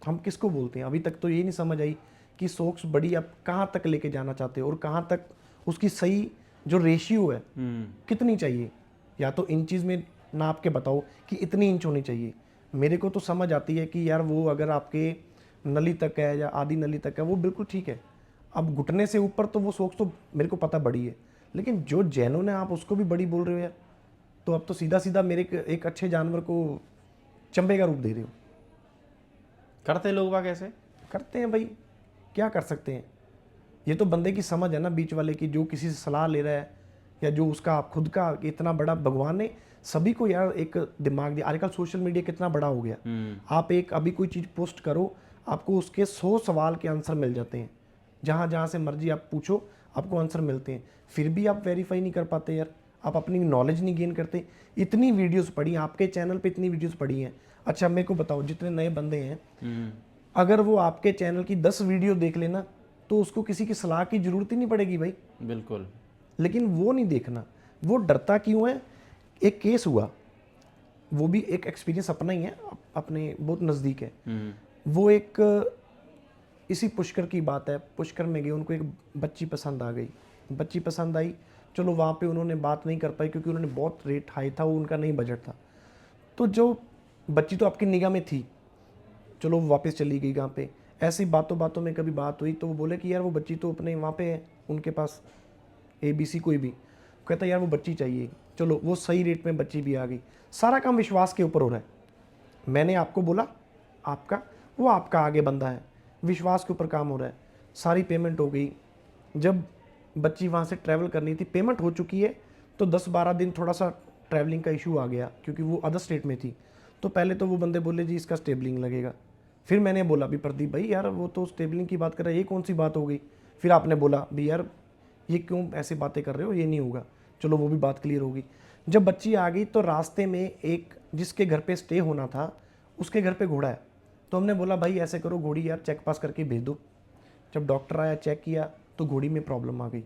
हम किसको बोलते हैं, अभी तक तो ये नहीं समझ आई कि सॉक्स बड़ी आप कहाँ तक लेके जाना चाहते हो, और कहाँ तक उसकी सही जो रेशियो है कितनी चाहिए। या तो इंचेस में नाप के बताओ कि इतनी इंच होनी चाहिए। मेरे को तो समझ आती है कि यार वो अगर आपके नली तक है या आधी नली तक है वो बिल्कुल ठीक है। अब घुटने से ऊपर तो वो सॉक्स तो मेरे को पता बड़ी है, लेकिन जो जेनुइन है आप उसको भी बड़ी बोल रहे हो यार, तो अब तो सीधा सीधा मेरे एक अच्छे जानवर को चंबे का रूप दे रहे हो। करते लोग बाग ऐसे करते हैं भाई, क्या कर सकते हैं। ये तो बंदे की समझ है ना बीच वाले की, जो किसी से सलाह ले रहा है या जो उसका खुद का इतना बड़ा, भगवान ने सभी को यार एक दिमाग दिया। आजकल सोशल मीडिया कितना बड़ा हो गया, आप एक अभी कोई चीज़ पोस्ट करो, आपको उसके 100 सवाल के आंसर मिल जाते हैं। जहाँ से मर्जी आप पूछो आपको आंसर मिलते हैं, फिर भी आप वेरीफाई नहीं कर पाते यार, आप अपनी नॉलेज नहीं गेन करते। इतनी वीडियोस पढ़ी आपके चैनल पे, इतनी वीडियोस पढ़ी हैं। अच्छा मेरे को बताओ, जितने नए बंदे हैं अगर वो आपके चैनल की 10 वीडियो देख लेना तो उसको किसी की सलाह की जरूरत ही नहीं पड़ेगी भाई। बिल्कुल। लेकिन वो नहीं देखना, वो डरता क्यों है। एक केस हुआ, वो भी एक एक्सपीरियंस अपना ही है, अपने बहुत नज़दीक है। वो एक इसी पुष्कर की बात है, पुष्कर में गए, उनको एक बच्ची पसंद आ गई, बच्ची पसंद आई, चलो वहाँ पे उन्होंने बात नहीं कर पाई क्योंकि उन्होंने बहुत रेट हाई था, वो उनका नहीं बजट था। तो जो बच्ची तो आपकी निगाह में थी, चलो वो वापस चली गई। यहाँ पे ऐसी बातों बातों में कभी बात हुई तो वो बोले कि यार वो बच्ची तो अपने वहाँ पे है, उनके पास ABC कोई भी, कहता यार वो बच्ची चाहिए। चलो वो सही रेट में बच्ची भी आ गई। सारा काम विश्वास के ऊपर हो रहा है। मैंने आपको बोला आपका, वो आपका आगे बंदा है, विश्वास के ऊपर काम हो रहा है, सारी पेमेंट हो गई। जब बच्ची वहाँ से ट्रैवल करनी थी, पेमेंट हो चुकी है, तो 10-12 दिन थोड़ा सा ट्रैवलिंग का इशू आ गया क्योंकि वो अदर स्टेट में थी। तो पहले तो वो बंदे बोले जी इसका स्टेबलिंग लगेगा। फिर मैंने बोला भी प्रदीप भाई यार वो तो स्टेबलिंग की बात कर रहा है, ये कौन सी बात हो गई। फिर आपने बोला भी यार ये क्यों ऐसी बातें कर रहे हो, ये नहीं होगा। चलो वो भी बात क्लियर होगी। जब बच्ची आ गई तो रास्ते में एक जिसके घर पे स्टे होना था उसके घर पे घोड़ा है। तो हमने बोला भाई ऐसे करो घोड़ी यार चेक पास करके भेज दो। जब डॉक्टर आया चेक किया तो घोड़ी में प्रॉब्लम आ गई।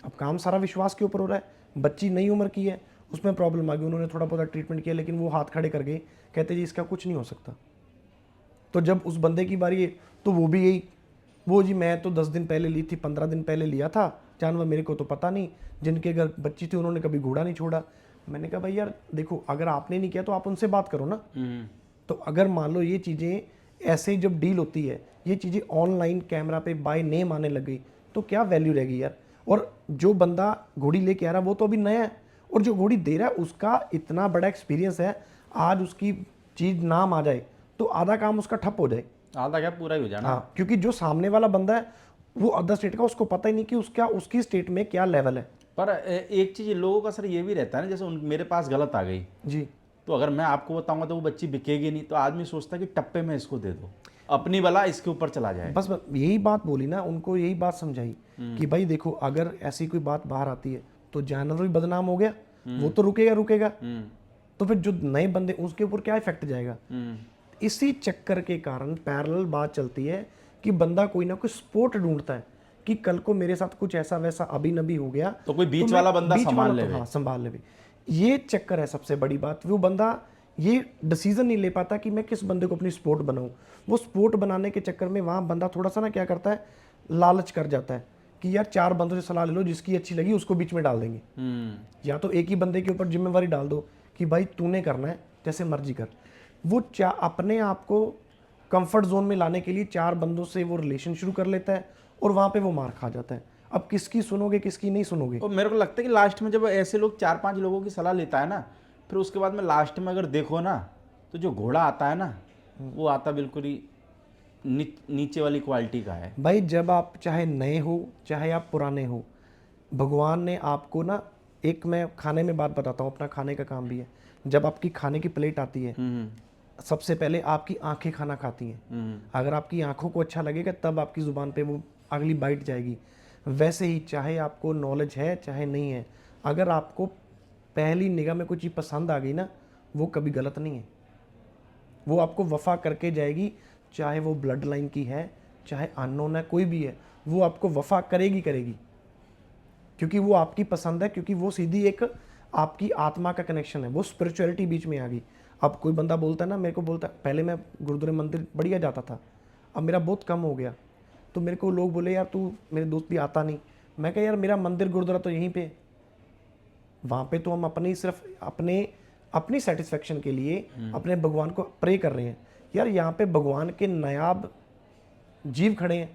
अब काम सारा विश्वास के ऊपर हो रहा है, बच्ची नई उम्र की है, उसमें प्रॉब्लम आ गई। उन्होंने थोड़ा बहुत ट्रीटमेंट किया लेकिन वो हाथ खड़े कर गए, कहते जी इसका कुछ नहीं हो सकता। तो जब उस बंदे की बारी तो वो भी यही, वो जी मैं तो 10 दिन पहले ली थी, 15 दिन पहले लिया था जानवर, मेरे को तो पता नहीं, जिनके घर बच्ची थी उन्होंने कभी घोड़ा नहीं छोड़ा। मैंने कहा भाई यार देखो अगर आपने नहीं किया तो आप उनसे बात करो ना। तो अगर मान लो ये चीज़ें ऐसे जब डील होती है, ये चीज़ें ऑनलाइन कैमरा पे बाय नेम आने लग गई तो क्या वैल्यू रहेगी यार। और जो बंदा घोड़ी लेके आ रहा है वो तो अभी नया है, और जो घोड़ी दे रहा है उसका इतना बड़ा एक्सपीरियंस है, आज उसकी चीज़ नाम आ जाए तो आधा काम उसका ठप हो जाए। आधा क्या पूरा ही हो जाना। हाँ, क्योंकि जो सामने वाला बंदा है वो अदर स्टेट का, उसको पता ही नहीं कि उसका उसकी स्टेट में क्या लेवल है। पर एक चीज़ लोगों का सर ये भी रहता है ना, जैसे मेरे पास गलत आ गई जी, तो अगर मैं आपको बताऊंगा तो वो बच्ची बिकेगी नहीं, तो आदमी सोचता है कि टप्पे में इसको दे दो, अपनी वाला इसके ऊपर चला जाए। बस यही बात बोली ना, उनको यही बात समझाई कि भाई देखो अगर ऐसी कोई बात बाहर आती है तो जानवर भी बदनाम हो गया, वो तो रुकेगा। तो फिर जो नए बंदे उसके ऊपर क्या इफेक्ट जाएगा। इसी चक्कर के कारण पैरेलल बात चलती है कि बंदा कोई ना कोई स्पोर्ट ढूंढता है कि कल को मेरे साथ कुछ ऐसा वैसा अभी नभी हो गया तो कोई बीच मैं वाला बंदा बीच संभाल वाला ले। तो हाँ संभाल ले। ये चक्कर है सबसे बड़ी बात। वो बंदा ये डिसीजन नहीं ले पाता कि मैं किस बंदे को अपनी स्पोर्ट बनाऊं। वो स्पोर्ट बनाने के चक्कर में वहाँ बंदा थोड़ा सा ना क्या करता है, लालच कर जाता है कि यार 4 बंदों से सलाह ले लो, जिसकी अच्छी लगी उसको बीच में डाल देंगे। या तो एक ही बंदे के ऊपर जिम्मेवारी डाल दो कि भाई तूने करना है जैसे मर्जी कर। वो अपने आप को कंफर्ट जोन में लाने के लिए 4 बंदों से वो रिलेशन शुरू कर लेता है और वहाँ पे वो मार खा जाता है। अब किसकी सुनोगे किसकी नहीं सुनोगे। और मेरे को लगता है कि लास्ट में जब ऐसे लोग 4-5 लोगों की सलाह लेता है ना, फिर उसके बाद में लास्ट में अगर देखो ना तो जो घोड़ा आता है ना वो आता बिल्कुल ही नीचे वाली क्वालिटी का है। भाई जब आप चाहे नए हो चाहे आप पुराने हो, भगवान ने आपको ना, एक मैं खाने में बात बताता हूँ, अपना खाने का काम भी है। जब आपकी खाने की प्लेट आती है सबसे पहले आपकी आंखें खाना खाती हैं। अगर आपकी आंखों को अच्छा लगेगा तब आपकी ज़ुबान पे वो अगली बाइट जाएगी। वैसे ही चाहे आपको नॉलेज है चाहे नहीं है, अगर आपको पहली निगाह में कोई चीज़ पसंद आ गई ना, वो कभी गलत नहीं है, वो आपको वफा करके जाएगी। चाहे वो ब्लड लाइन की है चाहे अननोन है, कोई भी है, वो आपको वफा करेगी क्योंकि वो आपकी पसंद है, क्योंकि वो सीधी एक आपकी आत्मा का कनेक्शन है, वो स्पिरिचुअलिटी बीच में आ गई। अब कोई बंदा बोलता है ना, मेरे को बोलता है पहले मैं गुरुद्वारे मंदिर बढ़िया जाता था, अब मेरा बहुत कम हो गया। तो मेरे को लोग बोले यार तू, मेरे दोस्त भी आता नहीं। मैं कहा यार मेरा मंदिर गुरुद्वारा तो यहीं पे, वहाँ पे तो हम सिर्फ अपनी सेटिस्फेक्शन के लिए अपने भगवान को प्रे कर रहे हैं। यार यहाँ पे भगवान के नायाब जीव खड़े हैं,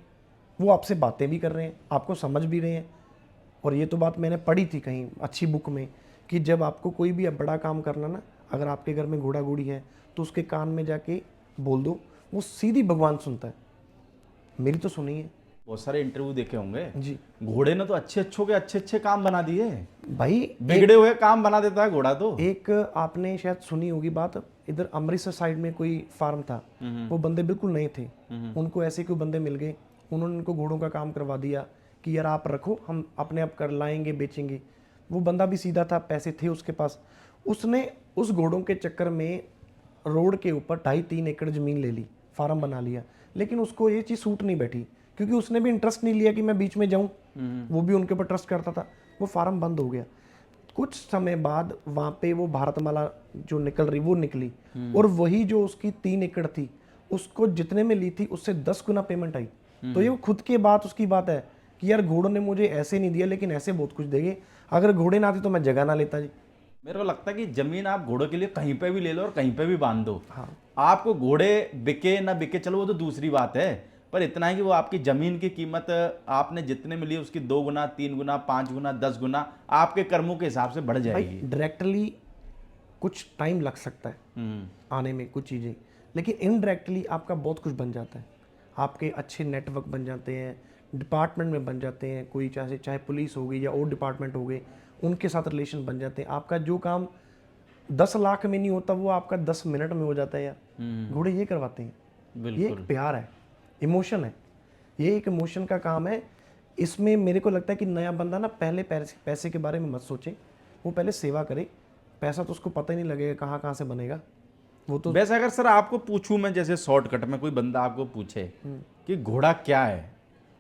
वो आपसे बातें भी कर रहे हैं, आपको समझ भी रहे हैं। और ये तो बात मैंने पढ़ी थी कहीं अच्छी बुक में कि जब आपको कोई भी बड़ा काम करना ना, अगर आपके घर में घोड़ा घोड़ी है तो उसके कान में जाके बोल दो, वो सीधी भगवान सुनता है। मेरी तो सुनी है, बहुत सारे इंटरव्यू देखे होंगे जी। घोड़े ने तो अच्छे के अच्छे काम बना दिए भाई बिगड़े हुए काम बना देता है घोड़ा तो। एक आपने शायद सुनी होगी बात, इधर अमृतसर साइड में कोई फार्म था, वो बंदे बिल्कुल नए थे, उनको ऐसे कोई बंदे मिल गए, उन्होंने उनको घोड़ों का काम करवा दिया कि यार आप रखो, हम अपने आप कर लाएंगे बेचेंगे। वो बंदा भी सीधा था, पैसे थे उसके पास, उसने उस घोड़ों के चक्कर में रोड के ऊपर 2.5-3 एकड़ ज़मीन ले ली, फार्म बना लिया। लेकिन उसको ये चीज़ सूट नहीं बैठी, क्योंकि उसने भी इंटरेस्ट नहीं लिया कि मैं बीच में जाऊं, वो भी उनके ऊपर ट्रस्ट करता था। वो फार्म बंद हो गया। कुछ समय बाद वहाँ पे वो भारतमाला जो निकल रही वो निकली, और वही जो उसकी 3 एकड़ थी उसको जितने में ली थी उससे 10 गुना पेमेंट आई। तो ये खुद के बात उसकी बात है कि यार घोड़ों ने मुझे ऐसे नहीं दिया लेकिन ऐसे बहुत कुछ देंगे, अगर घोड़े ना आते तो मैं जगह ना लेता जी। मेरे को लगता है कि जमीन आप घोड़ों के लिए कहीं पे भी ले लो और कहीं पे भी बांध दो। हाँ। आपको घोड़े बिके ना बिके चलो वो तो दूसरी बात है, पर इतना है कि वो आपकी जमीन की कीमत आपने जितने में ली उसकी 2 गुना 3 गुना 5 गुना 10 गुना आपके कर्मों के हिसाब से बढ़ जाएगी। डायरेक्टली कुछ टाइम लग सकता है आने में कुछ चीज़ें, लेकिन इनडायरेक्टली आपका बहुत कुछ बन जाता है। आपके अच्छे नेटवर्क बन जाते हैं, डिपार्टमेंट में बन जाते हैं, कोई चाहे चाहे पुलिस हो गई या और डिपार्टमेंट हो गए, उनके साथ रिलेशन बन जाते हैं। आपका जो काम 10 लाख में नहीं होता वो आपका 10 मिनट में हो जाता है यार। घोड़े ये करवाते हैं। ये बिल्कुल एक प्यार है, इमोशन है, ये एक इमोशन का काम है। इसमें मेरे को लगता है कि नया बंदा ना पहले पैसे के बारे में मत सोचे, वो पहले सेवा करे। पैसा तो उसको पता ही नहीं लगेगा कहाँ कहाँ से बनेगा वो तो। वैसे अगर सर आपको पूछूं मैं, जैसे शॉर्टकट में कोई बंदा आपको पूछे कि घोड़ा क्या है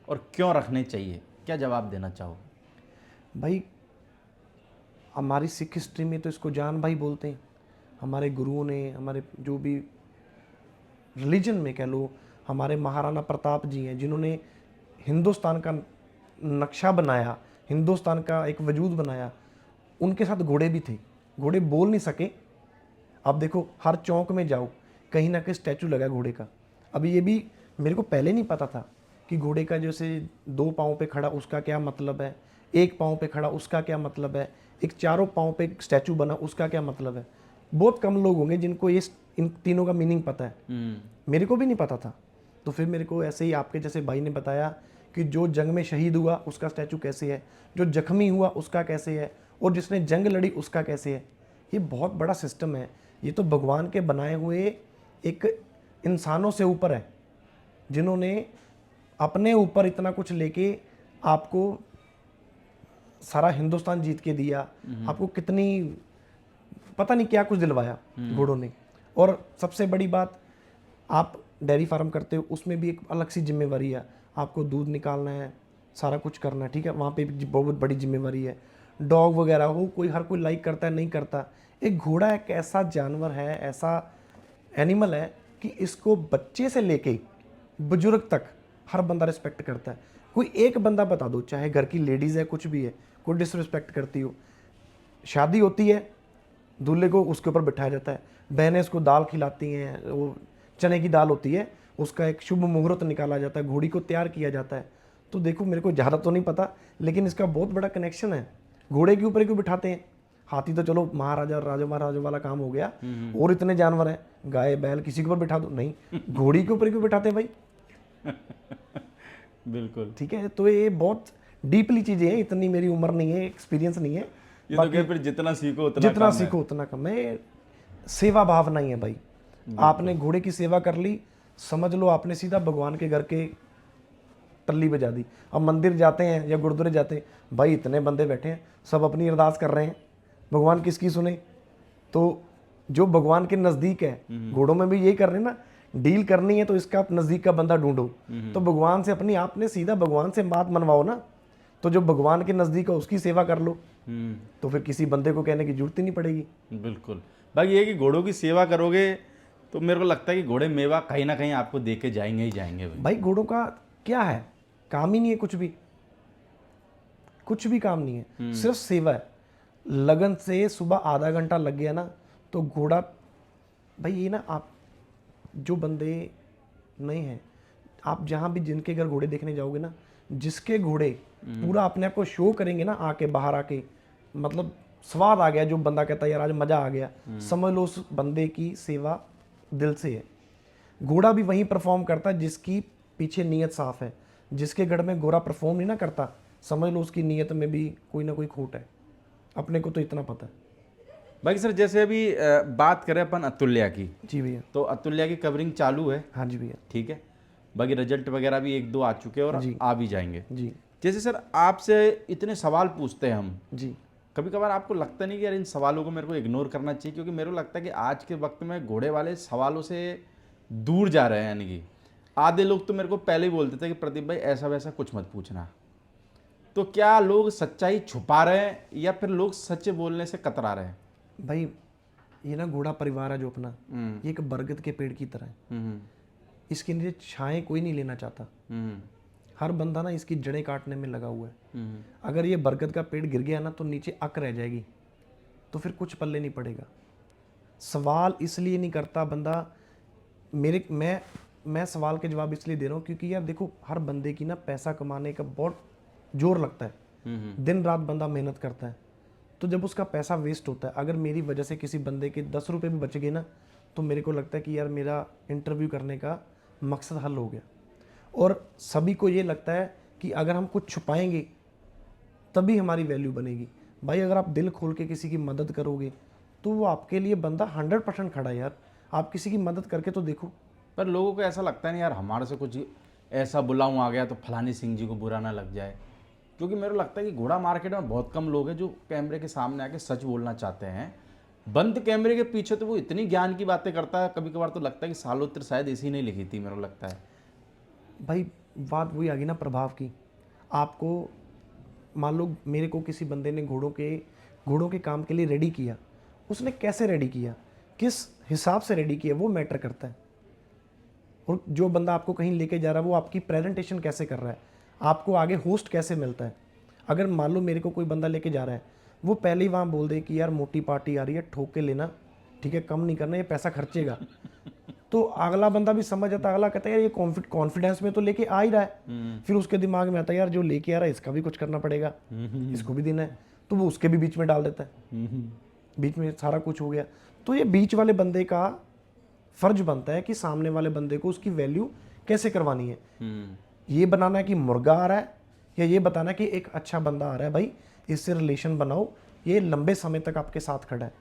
और क्यों रखने चाहिए, क्या जवाब देना चाहोगे? भाई हमारी सिख हिस्ट्री में तो इसको जान भाई बोलते हैं। हमारे गुरुओं ने, हमारे जो भी रिलीजन में कह लो, हमारे महाराणा प्रताप जी हैं जिन्होंने हिंदुस्तान का नक्शा बनाया, हिंदुस्तान का एक वजूद बनाया। उनके साथ घोड़े भी थे। घोड़े बोल नहीं सके। अब देखो हर चौक में जाओ कहीं ना कहीं स्टैचू लगा है घोड़े का। अभी ये भी मेरे को पहले नहीं पता था कि घोड़े का जैसे 2 पाँव पे खड़ा उसका क्या मतलब है, 1 पाँव पे खड़ा उसका क्या मतलब है, एक 4 पाँव पे स्टैचू बना उसका क्या मतलब है। बहुत कम लोग होंगे जिनको ये इन तीनों का मीनिंग पता है। मेरे को भी नहीं पता था। तो फिर मेरे को ऐसे ही आपके जैसे भाई ने बताया कि जो जंग में शहीद हुआ उसका स्टैचू कैसे है, जो जख्मी हुआ उसका कैसे है, और जिसने जंग लड़ी उसका कैसे है। ये बहुत बड़ा सिस्टम है। ये तो भगवान के बनाए हुए एक इंसानों से ऊपर है, जिन्होंने अपने ऊपर इतना कुछ लेके आपको सारा हिंदुस्तान जीत के दिया। आपको कितनी पता नहीं क्या कुछ दिलवाया घोड़ों ने। और सबसे बड़ी बात, आप डेयरी फार्म करते हो, उसमें भी एक अलग सी जिम्मेवारी है। आपको दूध निकालना है, सारा कुछ करना है, ठीक है, वहाँ पे भी बहुत बड़ी जिम्मेवारी है। डॉग वगैरह हो, कोई हर कोई लाइक करता है, नहीं करता। एक घोड़ा एक ऐसा जानवर है, ऐसा एनिमल है कि इसको बच्चे से लेके बुजुर्ग तक हर बंदा रिस्पेक्ट करता है। कोई एक बंदा बता दो, चाहे घर की लेडीज़ है, कुछ भी है, कोई डिसरिस्पेक्ट करती हो। शादी होती है, दूल्हे को उसके ऊपर बिठाया जाता है, बहनें उसको दाल खिलाती हैं, वो चने की दाल होती है, उसका एक शुभ मुहूर्त निकाला जाता है, घोड़ी को तैयार किया जाता है। तो देखो मेरे को ज़्यादा तो नहीं पता, लेकिन इसका बहुत बड़ा कनेक्शन है। घोड़े के ऊपर क्यों बिठाते हैं? हाथी तो चलो महाराजा राजा महाराजा वाला काम हो गया, और इतने जानवर हैं, गाय बैल किसी के ऊपर बिठा दो, नहीं, घोड़ी के ऊपर क्यों बिठाते हैं भाई? बिल्कुल ठीक है, तो ये बहुत डीपली चीज़ें हैं। इतनी मेरी उम्र नहीं है, एक्सपीरियंस नहीं है। ये तो क्या, फिर जितना सीखो उतना जितना कम है। सीखो उतना कम है। सेवा भावना ही है भाई। आपने घोड़े की सेवा कर ली, समझ लो आपने सीधा भगवान के घर के टल्ली बजा दी। अब मंदिर जाते हैं या गुरुद्वारे जाते हैं, भाई इतने बंदे बैठे हैं, सब अपनी अरदास कर रहे हैं, भगवान किसकी सुने? तो जो भगवान के नज़दीक है, घोड़ों में भी यही कर रहे हैं ना, डील करनी है तो इसका नज़दीक का बंदा ढूंढो। तो भगवान से अपनी आपने सीधा भगवान से बात मनवाओ ना। तो जो भगवान के नज़दीक है उसकी सेवा कर लो, तो फिर किसी बंदे को कहने की जरूरत ही नहीं पड़ेगी। बिल्कुल। बाकी ये कि घोड़ों की सेवा करोगे तो मेरे को लगता है कि घोड़े मेवा कहीं ना कहीं आपको दे के जाएंगे ही जाएंगे भाई। भाई घोड़ों का क्या है, काम ही नहीं है, कुछ भी काम नहीं है, सिर्फ सेवा है। लगन से सुबह आधा घंटा लग गया ना तो घोड़ा, भाई ये ना, आप जो बंदे नहीं हैं, आप जहाँ भी जिनके घर घोड़े देखने जाओगे ना, जिसके घोड़े पूरा अपने आप को शो करेंगे ना, आके बाहर आके, मतलब स्वाद आ गया, जो बंदा कहता है यार आज मजा आ गया, समझ लो उस बंदे की सेवा दिल से है। घोड़ा भी वहीं परफॉर्म करता है जिसकी पीछे नीयत साफ है। जिसके घर में घोड़ा परफॉर्म नहीं ना करता, समझ लो उसकी नीयत में भी कोई ना कोई खोट है। अपने को तो इतना पता है। बाकी सर जैसे अभी बात करें अपन अतुल्या की, जी भैया। तो अतुल्या की कवरिंग चालू है, हाँ जी भैया। ठीक है। बाकी रिजल्ट वगैरह भी 1-2 आ चुके हैं और जी। आ भी जाएंगे। जी जैसे सर आपसे इतने सवाल पूछते हैं हम, जी। कभी कभार आपको लगता नहीं कि यार इन सवालों को मेरे को इग्नोर करना चाहिए? क्योंकि मेरे को लगता है कि आज के वक्त में घोड़े वाले सवालों से दूर जा रहे हैं। यानी कि आधे लोग तो मेरे को पहले ही बोलते थे कि प्रदीप भाई ऐसा वैसा कुछ मत पूछना। तो क्या लोग सच्चाई छुपा रहे हैं या फिर लोग सच बोलने से कतरा रहे हैं? भाई ये ना घोड़ा परिवार है जो अपना, ये एक बरगद के पेड़ की तरह है। इसके नीचे छाएं कोई नहीं लेना चाहता। हर बंदा ना इसकी जड़ें काटने में लगा हुआ है। अगर ये बरगद का पेड़ गिर गया ना तो नीचे अक रह जाएगी, तो फिर कुछ पल्ले नहीं पड़ेगा। सवाल इसलिए नहीं करता बंदा, मैं सवाल के जवाब इसलिए दे रहा हूँ क्योंकि यार देखो हर बंदे की ना पैसा कमाने का बहुत जोर लगता है। दिन रात बंदा मेहनत करता है, तो जब उसका पैसा वेस्ट होता है, अगर मेरी वजह से किसी बंदे के 10 रुपये भी बच गए ना, तो मेरे को लगता है कि यार मेरा इंटरव्यू करने का मकसद हल हो गया। और सभी को ये लगता है कि अगर हम कुछ छुपाएंगे तभी हमारी वैल्यू बनेगी। भाई अगर आप दिल खोल के किसी की मदद करोगे तो वो आपके लिए बंदा 100% खड़ा है यार। आप किसी की मदद करके तो देखो। पर लोगों को ऐसा लगता है नहीं यार, हमारे से कुछ ऐसा बुलाऊं आ गया तो फलानी सिंह जी को बुरा ना लग जाए। क्योंकि मेरे को लगता है कि घोड़ा मार्केट में बहुत कम लोग हैं जो कैमरे के सामने आके सच बोलना चाहते हैं। बंद कैमरे के पीछे तो वो इतनी ज्ञान की बातें करता है, कभी कभार तो लगता है कि सालोत्तर शायद इसी ने लिखी थी, मेरे को लगता है। भाई बात वही आ गई ना प्रभाव की। आपको मान लो मेरे को किसी बंदे ने घोड़ों के काम के लिए रेडी किया, उसने कैसे रेडी किया, किस हिसाब से रेडी किया, वो मैटर करता है। और जो बंदा आपको कहीं लेके जा रहा है वो आपकी प्रेजेंटेशन कैसे कर रहा है, आपको आगे होस्ट कैसे मिलता है। अगर मान लो मेरे को कोई बंदा लेके जा रहा है, वो पहले ही वहाँ बोल दे कि यार मोटी पार्टी आ रही है, ठोक के लेना, ठीक है, कम नहीं करना, ये पैसा खर्चेगा, तो अगला बंदा भी समझ जाता है। अगला कहता है यार ये कॉन्फिडेंस में तो लेके आ ही रहा है। फिर उसके दिमाग में आता है यार जो लेके आ रहा है इसका भी कुछ करना पड़ेगा, इसको भी देना है, तो वो उसके भी बीच में डाल देता है। बीच में सारा कुछ हो गया। तो ये बीच वाले बंदे का फर्ज बनता है कि सामने वाले बंदे को उसकी वैल्यू कैसे करवानी है। ये बनाना है कि मुर्गा आ रहा है, या ये बताना है कि एक अच्छा बंदा आ रहा है, भाई इससे रिलेशन बनाओ, ये लंबे समय तक आपके साथ खड़ा है।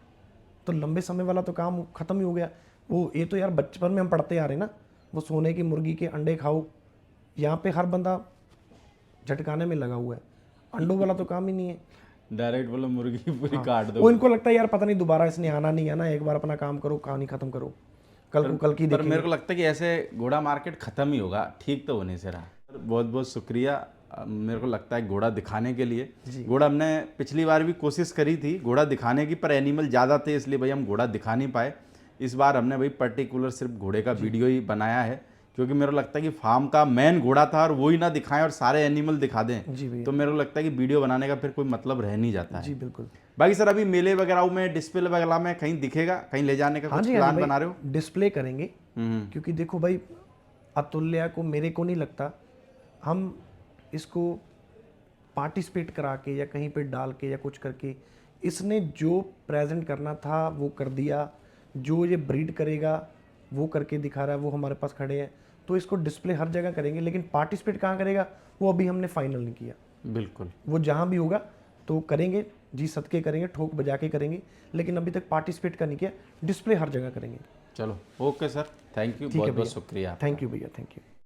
तो लंबे समय वाला तो काम खत्म ही हो गया। वो ये तो यार बचपन में हम पढ़ते आ रहे हैं ना, वो सोने की मुर्गी के अंडे खाओ। यहाँ पे हर बंदा झटकाने में लगा हुआ है, अंडों वाला तो काम ही नहीं है। डायरेक्ट बोलो मुर्गी पूरी काट दो। वो इनको लगता है यार पता नहीं दोबारा इसने आना नहीं आना, एक बार अपना काम करो, कहानी खत्म करो, कल को कल की पर देखेंगे। मेरे को लगता है कि ऐसे घोड़ा मार्केट खत्म ही होगा, ठीक तो होने से रहा। बहुत बहुत शुक्रिया मेरे को लगता है घोड़ा दिखाने के लिए। घोड़ा हमने पिछली बार भी कोशिश करी थी घोड़ा दिखाने की, पर एनिमल ज़्यादा थे इसलिए भाई हम घोड़ा दिखा नहीं पाए। इस बार हमने भाई पर्टिकुलर सिर्फ घोड़े का वीडियो ही बनाया है, क्योंकि मेरे को लगता है कि फार्म का मेन घोड़ा था और वो ही ना दिखाएं और सारे एनिमल दिखा दें, जी भैया, तो मेरे को लगता है कि वीडियो बनाने का फिर कोई मतलब रह नहीं जाता है। जी बिल्कुल। बाकी सर अभी मेले वगैरह में, डिस्प्ले वगैरह में कहीं दिखेगा, कहीं ले जाने का हाँ कुछ जी, प्लान बना रहे हो? डिस्प्ले करेंगे, क्योंकि देखो भाई अतुल्य को, मेरे को नहीं लगता हम इसको पार्टिसिपेट करा के या कहीं पे डाल के या कुछ करके, इसने जो प्रेजेंट करना था वो कर दिया, जो ये ब्रीड करेगा वो करके दिखा रहा है, वो हमारे पास खड़े हैं। तो इसको डिस्प्ले हर जगह करेंगे, लेकिन पार्टिसिपेट कहाँ करेगा वो अभी हमने फाइनल नहीं किया। बिल्कुल, वो जहाँ भी होगा तो करेंगे, जी सदके करेंगे, ठोक बजा के करेंगे, लेकिन अभी तक पार्टिसिपेट का नहीं किया। डिस्प्ले हर जगह करेंगे। चलो ओके सर, थैंक यू, बहुत बहुत शुक्रिया। थैंक यू भैया, थैंक यू।